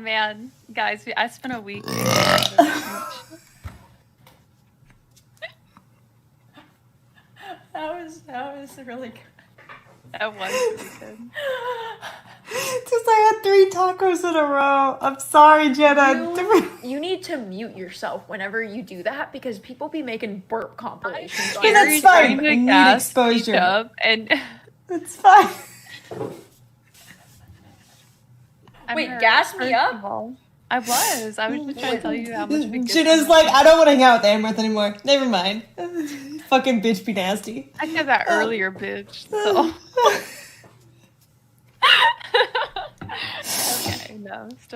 man, guys, I spent a week. That was really good. That was really good. Because I had 3 tacos in a row. I'm sorry, Jenna. You need to mute yourself whenever you do that because people be making burp compilations. Yeah, that's fine. Trying to Need gas exposure. each up and It's fine. Wait, gas me up? I was just trying to tell you how much. Jenna's like, I don't want to hang out with Amouranth anymore. Never mind. Fucking bitch be nasty. I said that earlier, bitch. So. Okay, no, still.